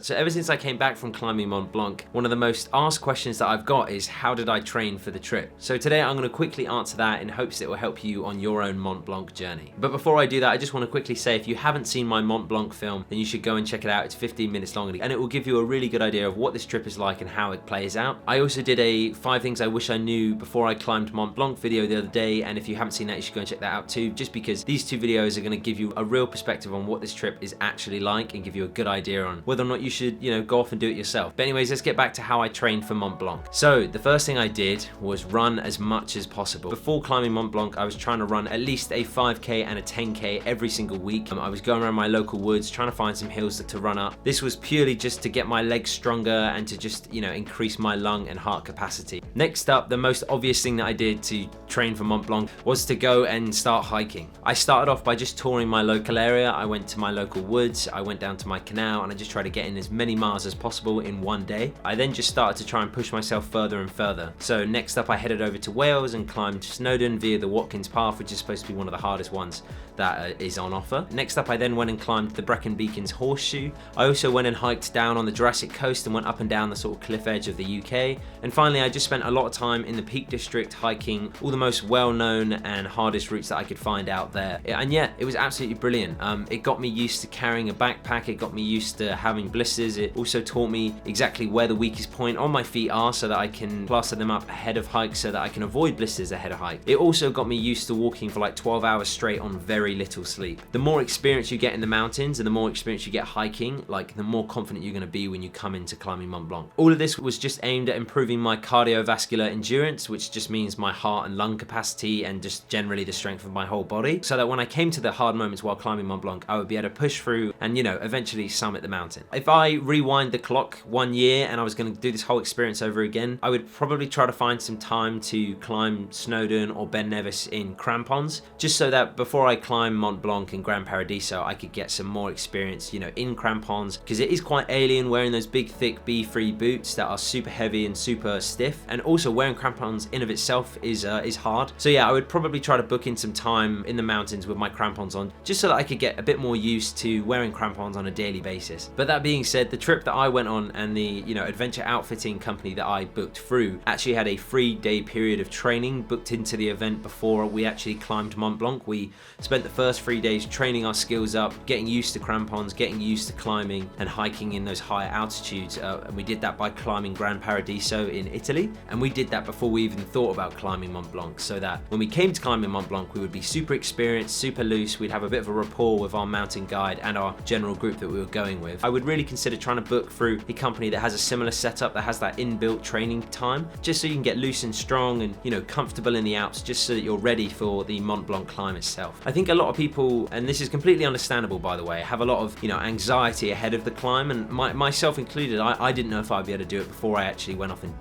So ever since I came back from climbing Mont Blanc, one of the most asked questions that I've got is how did I train for the trip? So today I'm going to quickly answer that in hopes it will help you on your own Mont Blanc journey. But before I do that, I just want to quickly say if you haven't seen my Mont Blanc film, then you should go and check it out. It's 15 minutes long and it will give you a really good idea of what this trip is like and how it plays out. I also did a 5 things I wish I knew before I climbed Mont Blanc video the other day, and if you haven't seen that, you should go and check that out too, just because these 2 videos are going to give you a real perspective on what this trip is actually like and give you a good idea on whether or not you should, go off and do it yourself. But anyways, let's get back to how I trained for Mont Blanc. So the first thing I did was run as much as possible. Before climbing Mont Blanc, I was trying to run at least a 5k and a 10k every single week. I was going around my local woods trying to find some hills to run up. This was purely just to get my legs stronger and to just, increase my lung and heart capacity. Next up, the most obvious thing that I did to train for Mont Blanc was to go and start hiking. I started off by just touring my local area. I went to my local woods, I went down to my canal, and I just tried to get in as many miles as possible in one day. I then just started to try and push myself further and further. So next up I headed over to Wales and climbed Snowdon via the Watkins Path, which is supposed to be one of the hardest ones that is on offer. Next up I then went and climbed the Brecon Beacons Horseshoe. I also went and hiked down on the Jurassic Coast and went up and down the sort of cliff edge of the UK. And finally I just spent a lot of time in the Peak District hiking all the most well-known and hardest routes that I could find out there. And yeah, it was absolutely brilliant. It got me used to carrying a backpack, it got me used to having blisters, it also taught me exactly where the weakest point on my feet are so that I can plaster them up ahead of hikes so that I can avoid blisters ahead of hikes. It also got me used to walking for like 12 hours straight on very little sleep. The more experience you get in the mountains and the more experience you get hiking, the more confident you're going to be when you come into climbing Mont Blanc. All of this was just aimed at improving my cardiovascular endurance, which just means my heart and lung capacity and just generally the strength of my whole body, so that when I came to the hard moments while climbing Mont Blanc, I would be able to push through and, eventually summit the mountain. If I rewind the clock 1 year and I was going to do this whole experience over again, I would probably try to find some time to climb Snowdon or Ben Nevis in crampons, just so that before I climb Mont Blanc and Gran Paradiso, I could get some more experience, in crampons, because it is quite alien wearing those big, thick B3 boots that are super heavy and super stiff, and also wearing crampons in of itself is hard. So yeah, I would probably try to book in some time in the mountains with my crampons on, just so that I could get a bit more used to wearing crampons on a daily basis. But that being said, the trip that I went on and the adventure outfitting company that I booked through actually had a 3-day period of training booked into the event before we actually climbed Mont Blanc. We spent the first 3 days training our skills up, getting used to crampons, getting used to climbing and hiking in those higher altitudes, and we did that by climbing Gran Paradiso in Italy, and we did that before we even thought about climbing Mont Blanc, so that when we came to climbing Mont Blanc we would be super experienced, super loose, we'd have a bit of a rapport with our mountain guide and our general group that we were going with. I would really consider trying to book through a company that has a similar setup, that has that inbuilt training time, just so you can get loose and strong and comfortable in the Alps, just so that you're ready for the Mont Blanc climb itself. I think a lot of people, and this is completely understandable by the way, have a lot of anxiety ahead of the climb, and myself included. I didn't know if I'd be able to do it before I actually went off and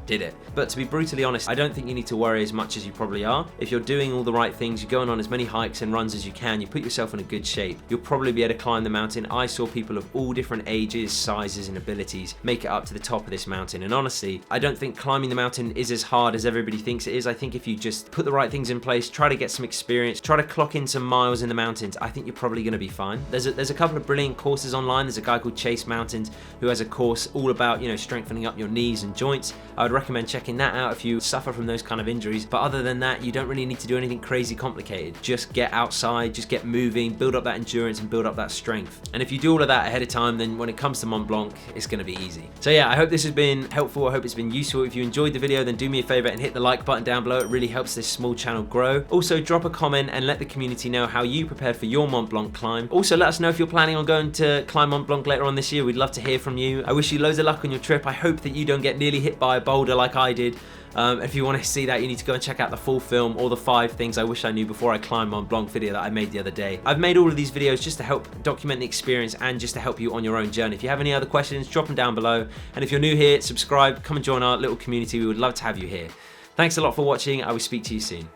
did it. But to be brutally honest, I don't think you need to worry as much as you probably are. If you're doing all the right things, you're going on as many hikes and runs as you can, you put yourself in a good shape, you'll probably be able to climb the mountain. I saw people of all different ages, sizes and abilities make it up to the top of this mountain, and honestly I don't think climbing the mountain is as hard as everybody thinks it is. I think if you just put the right things in place, try to get some experience, try to clock in some miles in the mountains, I think you're probably going to be fine. There's a couple of brilliant courses online. There's a guy called Chase Mountains who has a course all about strengthening up your knees and joints. I would recommend checking that out if you suffer from those kind of injuries, but other than that you don't really need to do anything crazy complicated. Just get outside, just get moving, build up that endurance and build up that strength, and if you do all of that ahead of time, then when it comes to Mont Blanc it's going to be easy. So yeah, I hope this has been helpful, I hope it's been useful. If you enjoyed the video, then do me a favor and hit the like button down below. It really helps this small channel grow. Also drop a comment and let the community know how you prepared for your Mont Blanc climb. Also let us know if you're planning on going to climb Mont Blanc later on this year. We'd love to hear from you. I wish you loads of luck on your trip. I hope that you don't get nearly hit by a boulder like I did. If you want to see that, you need to go and check out the full film or the 5 things I wish I knew before I climbed Mont Blanc video that I made the other day. I've made all of these videos just to help document the experience and just to help you on your own journey. If you have any other questions, drop them down below. And if you're new here, subscribe, come and join our little community. We would love to have you here. Thanks a lot for watching. I will speak to you soon.